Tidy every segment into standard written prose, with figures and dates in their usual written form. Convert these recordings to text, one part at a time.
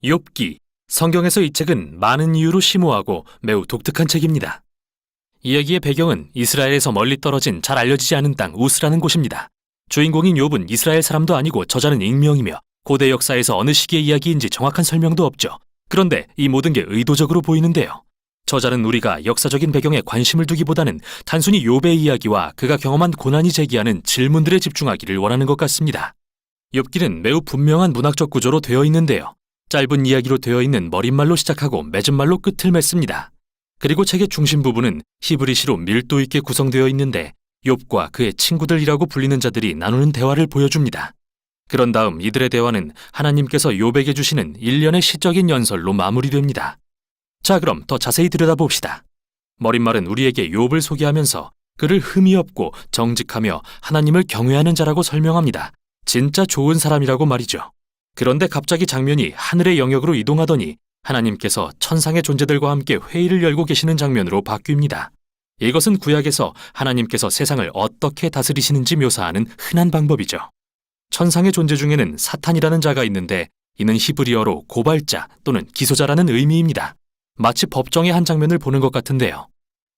욥기. 성경에서 이 책은 많은 이유로 심오하고 매우 독특한 책입니다. 이야기의 배경은 이스라엘에서 멀리 떨어진 잘 알려지지 않은 땅 우스라는 곳입니다. 주인공인 욥은 이스라엘 사람도 아니고 저자는 익명이며 고대 역사에서 어느 시기의 이야기인지 정확한 설명도 없죠. 그런데 이 모든 게 의도적으로 보이는데요. 저자는 우리가 역사적인 배경에 관심을 두기보다는 단순히 욥의 이야기와 그가 경험한 고난이 제기하는 질문들에 집중하기를 원하는 것 같습니다. 욥기는 매우 분명한 문학적 구조로 되어 있는데요. 짧은 이야기로 되어 있는 머릿말로 시작하고 맺은 말로 끝을 맺습니다. 그리고 책의 중심 부분은 히브리시로 밀도 있게 구성되어 있는데 욥과 그의 친구들이라고 불리는 자들이 나누는 대화를 보여줍니다. 그런 다음 이들의 대화는 하나님께서 욥에게 주시는 일련의 시적인 연설로 마무리됩니다. 자, 그럼 더 자세히 들여다봅시다. 머릿말은 우리에게 욥을 소개하면서 그를 흠이 없고 정직하며 하나님을 경외하는 자라고 설명합니다. 진짜 좋은 사람이라고 말이죠. 그런데 갑자기 장면이 하늘의 영역으로 이동하더니 하나님께서 천상의 존재들과 함께 회의를 열고 계시는 장면으로 바뀝니다. 이것은 구약에서 하나님께서 세상을 어떻게 다스리시는지 묘사하는 흔한 방법이죠. 천상의 존재 중에는 사탄이라는 자가 있는데 이는 히브리어로 고발자 또는 기소자라는 의미입니다. 마치 법정의 한 장면을 보는 것 같은데요.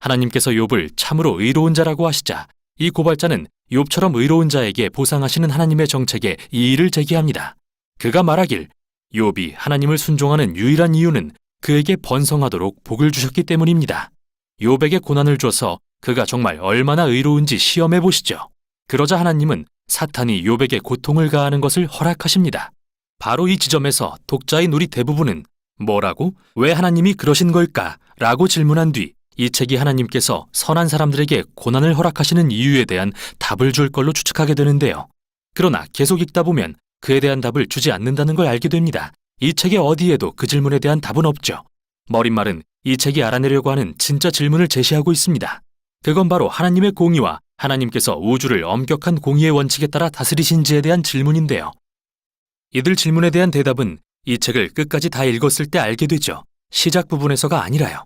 하나님께서 욥을 참으로 의로운 자라고 하시자 이 고발자는 욥처럼 의로운 자에게 보상하시는 하나님의 정책에 이의를 제기합니다. 그가 말하길 욥이 하나님을 순종하는 유일한 이유는 그에게 번성하도록 복을 주셨기 때문입니다. 욥에게 고난을 줘서 그가 정말 얼마나 의로운지 시험해 보시죠. 그러자 하나님은 사탄이 욥에게 고통을 가하는 것을 허락하십니다. 바로 이 지점에서 독자인 우리 대부분은 뭐라고? 왜 하나님이 그러신 걸까? 라고 질문한 뒤 이 책이 하나님께서 선한 사람들에게 고난을 허락하시는 이유에 대한 답을 줄 걸로 추측하게 되는데요. 그러나 계속 읽다 보면 그에 대한 답을 주지 않는다는 걸 알게 됩니다. 이 책의 어디에도 그 질문에 대한 답은 없죠. 머릿말은 이 책이 알아내려고 하는 진짜 질문을 제시하고 있습니다. 그건 바로 하나님의 공의와 하나님께서 우주를 엄격한 공의의 원칙에 따라 다스리신지에 대한 질문인데요. 이들 질문에 대한 대답은 이 책을 끝까지 다 읽었을 때 알게 되죠. 시작 부분에서가 아니라요.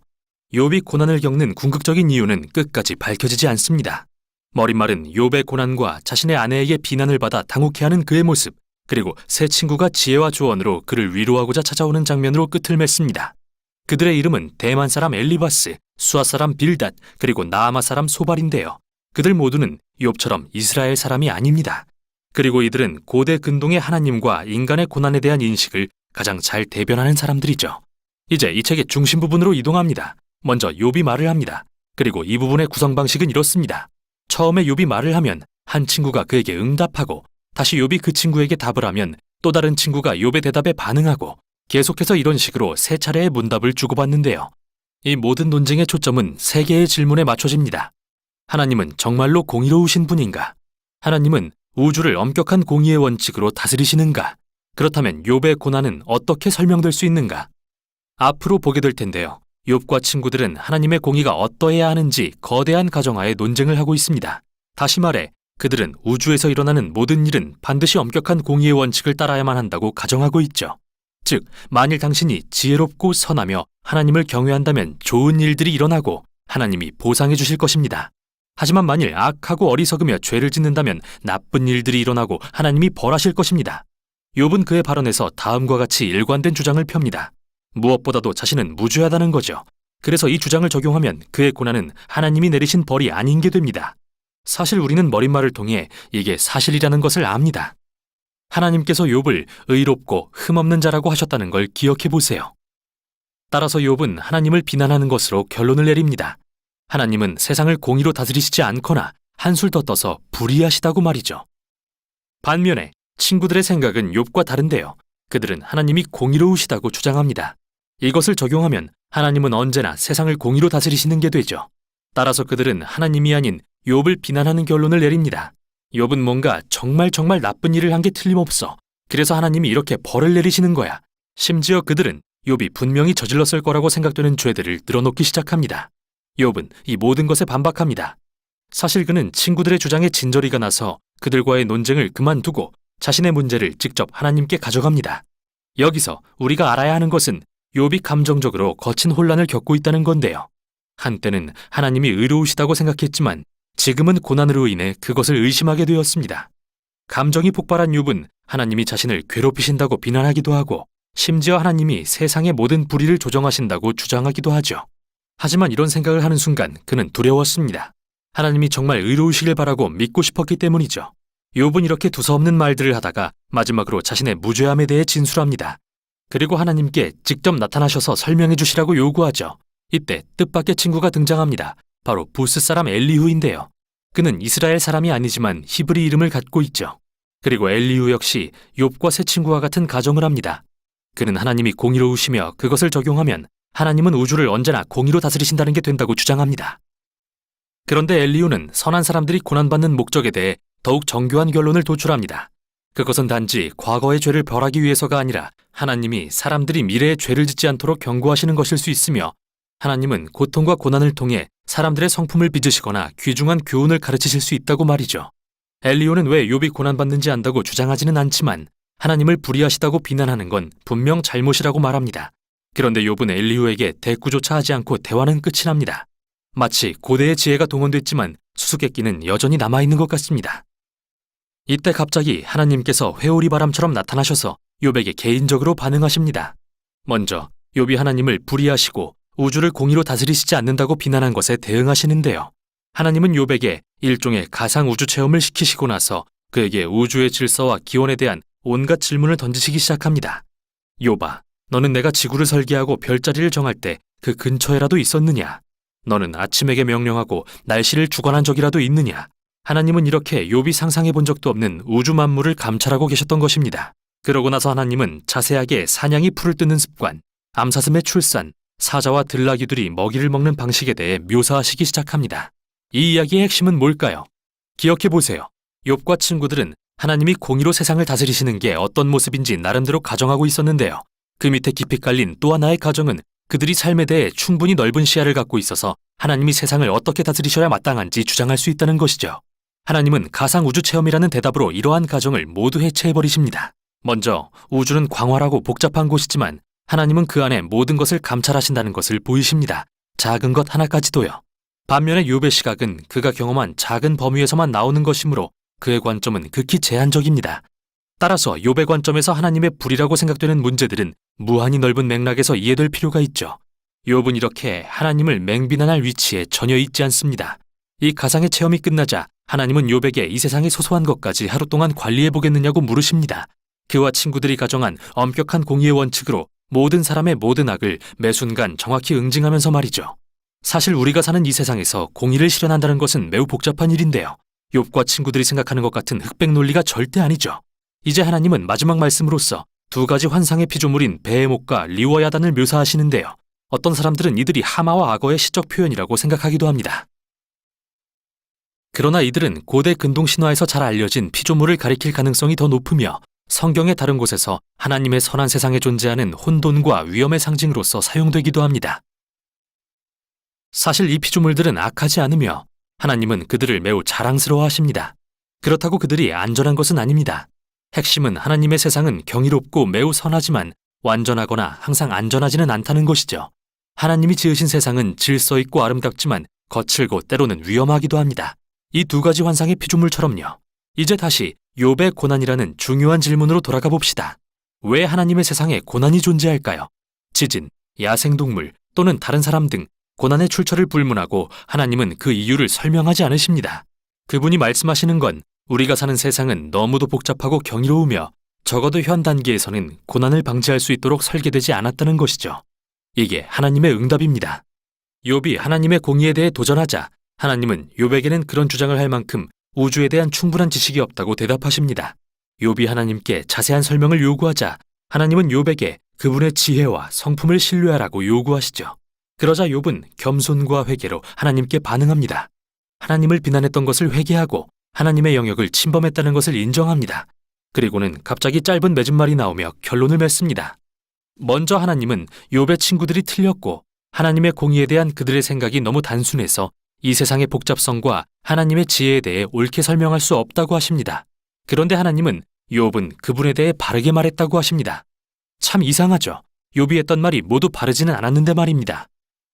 욥이 고난을 겪는 궁극적인 이유는 끝까지 밝혀지지 않습니다. 머릿말은 욥의 고난과 자신의 아내에게 비난을 받아 당혹해하는 그의 모습, 그리고 세 친구가 지혜와 조언으로 그를 위로하고자 찾아오는 장면으로 끝을 맺습니다. 그들의 이름은 대만 사람 엘리바스, 수아 사람 빌닷, 그리고 나아마 사람 소발인데요. 그들 모두는 욥처럼 이스라엘 사람이 아닙니다. 그리고 이들은 고대 근동의 하나님과 인간의 고난에 대한 인식을 가장 잘 대변하는 사람들이죠. 이제 이 책의 중심 부분으로 이동합니다. 먼저 욥이 말을 합니다. 그리고 이 부분의 구성 방식은 이렇습니다. 처음에 욥이 말을 하면 한 친구가 그에게 응답하고 다시 욥이 그 친구에게 답을 하면 또 다른 친구가 욥의 대답에 반응하고 계속해서 이런 식으로 세 차례의 문답을 주고받는데요. 이 모든 논쟁의 초점은 세 개의 질문에 맞춰집니다. 하나님은 정말로 공의로우신 분인가? 하나님은 우주를 엄격한 공의의 원칙으로 다스리시는가? 그렇다면 욥의 고난은 어떻게 설명될 수 있는가? 앞으로 보게 될 텐데요. 욥과 친구들은 하나님의 공의가 어떠해야 하는지 거대한 가정하에 논쟁을 하고 있습니다. 다시 말해 그들은 우주에서 일어나는 모든 일은 반드시 엄격한 공의의 원칙을 따라야만 한다고 가정하고 있죠. 즉, 만일 당신이 지혜롭고 선하며 하나님을 경외한다면 좋은 일들이 일어나고 하나님이 보상해 주실 것입니다. 하지만 만일 악하고 어리석으며 죄를 짓는다면 나쁜 일들이 일어나고 하나님이 벌하실 것입니다. 욥은 그의 발언에서 다음과 같이 일관된 주장을 펴니다. 무엇보다도 자신은 무죄하다는 거죠. 그래서 이 주장을 적용하면 그의 고난은 하나님이 내리신 벌이 아닌 게 됩니다. 사실 우리는 머릿말을 통해 이게 사실이라는 것을 압니다. 하나님께서 욥을 의롭고 흠없는 자라고 하셨다는 걸 기억해 보세요. 따라서 욥은 하나님을 비난하는 것으로 결론을 내립니다. 하나님은 세상을 공의로 다스리시지 않거나 한술 더 떠서 불의하시다고 말이죠. 반면에 친구들의 생각은 욥과 다른데요. 그들은 하나님이 공의로우시다고 주장합니다. 이것을 적용하면 하나님은 언제나 세상을 공의로 다스리시는 게 되죠. 따라서 그들은 하나님이 아닌 욥을 비난하는 결론을 내립니다. 욥은 뭔가 정말 나쁜 일을 한 게 틀림없어. 그래서 하나님이 이렇게 벌을 내리시는 거야. 심지어 그들은 욥이 분명히 저질렀을 거라고 생각되는 죄들을 늘어놓기 시작합니다. 욥은 이 모든 것에 반박합니다. 사실 그는 친구들의 주장에 진저리가 나서 그들과의 논쟁을 그만두고 자신의 문제를 직접 하나님께 가져갑니다. 여기서 우리가 알아야 하는 것은 욥이 감정적으로 거친 혼란을 겪고 있다는 건데요. 한때는 하나님이 의로우시다고 생각했지만 지금은 고난으로 인해 그것을 의심하게 되었습니다. 감정이 폭발한 욥은 하나님이 자신을 괴롭히신다고 비난하기도 하고 심지어 하나님이 세상의 모든 불의를 조정하신다고 주장하기도 하죠. 하지만 이런 생각을 하는 순간 그는 두려웠습니다. 하나님이 정말 의로우시길 바라고 믿고 싶었기 때문이죠. 욥은 이렇게 두서없는 말들을 하다가 마지막으로 자신의 무죄함에 대해 진술합니다. 그리고 하나님께 직접 나타나셔서 설명해 주시라고 요구하죠. 이때 뜻밖의 친구가 등장합니다. 바로 부스 사람 엘리후인데요. 그는 이스라엘 사람이 아니지만 히브리 이름을 갖고 있죠. 그리고 엘리후 역시 욥과 새 친구와 같은 가정을 합니다. 그는 하나님이 공의로우시며 그것을 적용하면 하나님은 우주를 언제나 공의로 다스리신다는 게 된다고 주장합니다. 그런데 엘리후는 선한 사람들이 고난받는 목적에 대해 더욱 정교한 결론을 도출합니다. 그것은 단지 과거의 죄를 벌하기 위해서가 아니라 하나님이 사람들이 미래에 죄를 짓지 않도록 경고하시는 것일 수 있으며, 하나님은 고통과 고난을 통해 사람들의 성품을 빚으시거나 귀중한 교훈을 가르치실 수 있다고 말이죠. 엘리후는 왜 욥이 고난받는지 안다고 주장하지는 않지만 하나님을 불의하시다고 비난하는 건 분명 잘못이라고 말합니다. 그런데 욥은 엘리후에게 대꾸조차 하지 않고 대화는 끝이 납니다. 마치 고대의 지혜가 동원됐지만 수수께끼는 여전히 남아있는 것 같습니다. 이때 갑자기 하나님께서 회오리 바람처럼 나타나셔서 욥에게 개인적으로 반응하십니다. 먼저 욥이 하나님을 불의하시고 우주를 공의로 다스리시지 않는다고 비난한 것에 대응하시는데요. 하나님은 욥에게 일종의 가상 우주 체험을 시키시고 나서 그에게 우주의 질서와 기원에 대한 온갖 질문을 던지시기 시작합니다. 욥아, 너는 내가 지구를 설계하고 별자리를 정할 때 그 근처에라도 있었느냐? 너는 아침에게 명령하고 날씨를 주관한 적이라도 있느냐? 하나님은 이렇게 욥이 상상해 본 적도 없는 우주 만물을 감찰하고 계셨던 것입니다. 그러고 나서 하나님은 자세하게 사냥이 풀을 뜯는 습관, 암사슴의 출산, 사자와 들나귀들이 먹이를 먹는 방식에 대해 묘사하시기 시작합니다. 이 이야기의 핵심은 뭘까요? 기억해 보세요. 욥과 친구들은 하나님이 공의로 세상을 다스리시는 게 어떤 모습인지 나름대로 가정하고 있었는데요. 그 밑에 깊이 깔린 또 하나의 가정은 그들이 삶에 대해 충분히 넓은 시야를 갖고 있어서 하나님이 세상을 어떻게 다스리셔야 마땅한지 주장할 수 있다는 것이죠. 하나님은 가상 우주 체험이라는 대답으로 이러한 가정을 모두 해체해버리십니다. 먼저 우주는 광활하고 복잡한 곳이지만 하나님은 그 안에 모든 것을 감찰하신다는 것을 보이십니다. 작은 것 하나까지도요. 반면에 욥의 시각은 그가 경험한 작은 범위에서만 나오는 것이므로 그의 관점은 극히 제한적입니다. 따라서 욥의 관점에서 하나님의 불이라고 생각되는 문제들은 무한히 넓은 맥락에서 이해될 필요가 있죠. 욥은 이렇게 하나님을 맹비난할 위치에 전혀 있지 않습니다. 이 가상의 체험이 끝나자 하나님은 욥에게 이 세상의 소소한 것까지 하루 동안 관리해보겠느냐고 물으십니다. 그와 친구들이 가정한 엄격한 공의의 원칙으로 모든 사람의 모든 악을 매 순간 정확히 응징하면서 말이죠. 사실 우리가 사는 이 세상에서 공의를 실현한다는 것은 매우 복잡한 일인데요. 욥과 친구들이 생각하는 것 같은 흑백 논리가 절대 아니죠. 이제 하나님은 마지막 말씀으로서 두 가지 환상의 피조물인 베헤못과 리워야단을 묘사하시는데요. 어떤 사람들은 이들이 하마와 악어의 시적 표현이라고 생각하기도 합니다. 그러나 이들은 고대 근동 신화에서 잘 알려진 피조물을 가리킬 가능성이 더 높으며 성경의 다른 곳에서 하나님의 선한 세상에 존재하는 혼돈과 위험의 상징으로서 사용되기도 합니다. 사실 이 피조물들은 악하지 않으며 하나님은 그들을 매우 자랑스러워하십니다. 그렇다고 그들이 안전한 것은 아닙니다. 핵심은 하나님의 세상은 경이롭고 매우 선하지만 완전하거나 항상 안전하지는 않다는 것이죠. 하나님이 지으신 세상은 질서 있고 아름답지만 거칠고 때로는 위험하기도 합니다. 이 두 가지 환상의 피조물처럼요. 이제 다시 욥의 고난이라는 중요한 질문으로 돌아가 봅시다. 왜 하나님의 세상에 고난이 존재할까요? 지진, 야생동물 또는 다른 사람 등 고난의 출처를 불문하고 하나님은 그 이유를 설명하지 않으십니다. 그분이 말씀하시는 건 우리가 사는 세상은 너무도 복잡하고 경이로우며 적어도 현 단계에서는 고난을 방지할 수 있도록 설계되지 않았다는 것이죠. 이게 하나님의 응답입니다. 욥이 하나님의 공의에 대해 도전하자 하나님은 욥에게는 그런 주장을 할 만큼 우주에 대한 충분한 지식이 없다고 대답하십니다. 욥이 하나님께 자세한 설명을 요구하자 하나님은 욥에게 그분의 지혜와 성품을 신뢰하라고 요구하시죠. 그러자 욥은 겸손과 회개로 하나님께 반응합니다. 하나님을 비난했던 것을 회개하고 하나님의 영역을 침범했다는 것을 인정합니다. 그리고는 갑자기 짧은 맺은말이 나오며 결론을 맺습니다. 먼저 하나님은 욥의 친구들이 틀렸고 하나님의 공의에 대한 그들의 생각이 너무 단순해서 이 세상의 복잡성과 하나님의 지혜에 대해 옳게 설명할 수 없다고 하십니다. 그런데 하나님은 욥은 그분에 대해 바르게 말했다고 하십니다. 참 이상하죠. 욥이 했던 말이 모두 바르지는 않았는데 말입니다.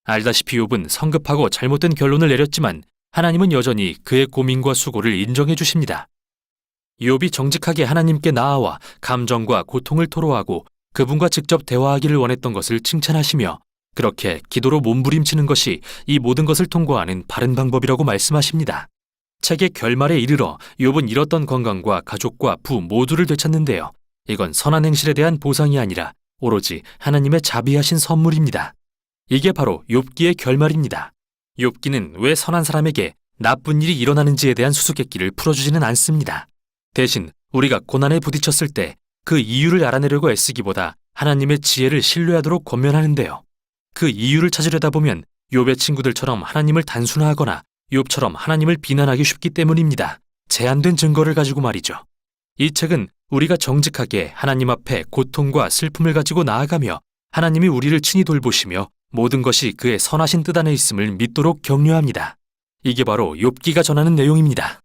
알다시피 욥은 성급하고 잘못된 결론을 내렸지만 하나님은 여전히 그의 고민과 수고를 인정해 주십니다. 욥이 정직하게 하나님께 나아와 감정과 고통을 토로하고 그분과 직접 대화하기를 원했던 것을 칭찬하시며 그렇게 기도로 몸부림치는 것이 이 모든 것을 통과하는 바른 방법이라고 말씀하십니다. 책의 결말에 이르러 욥은 잃었던 건강과 가족과 부 모두를 되찾는데요. 이건 선한 행실에 대한 보상이 아니라 오로지 하나님의 자비하신 선물입니다. 이게 바로 욥기의 결말입니다. 욥기는 왜 선한 사람에게 나쁜 일이 일어나는지에 대한 수수께끼를 풀어주지는 않습니다. 대신 우리가 고난에 부딪혔을 때 그 이유를 알아내려고 애쓰기보다 하나님의 지혜를 신뢰하도록 권면하는데요. 그 이유를 찾으려다 보면 욥의 친구들처럼 하나님을 단순화하거나 욥처럼 하나님을 비난하기 쉽기 때문입니다. 제한된 증거를 가지고 말이죠. 이 책은 우리가 정직하게 하나님 앞에 고통과 슬픔을 가지고 나아가며 하나님이 우리를 친히 돌보시며 모든 것이 그의 선하신 뜻 안에 있음을 믿도록 격려합니다. 이게 바로 욥기가 전하는 내용입니다.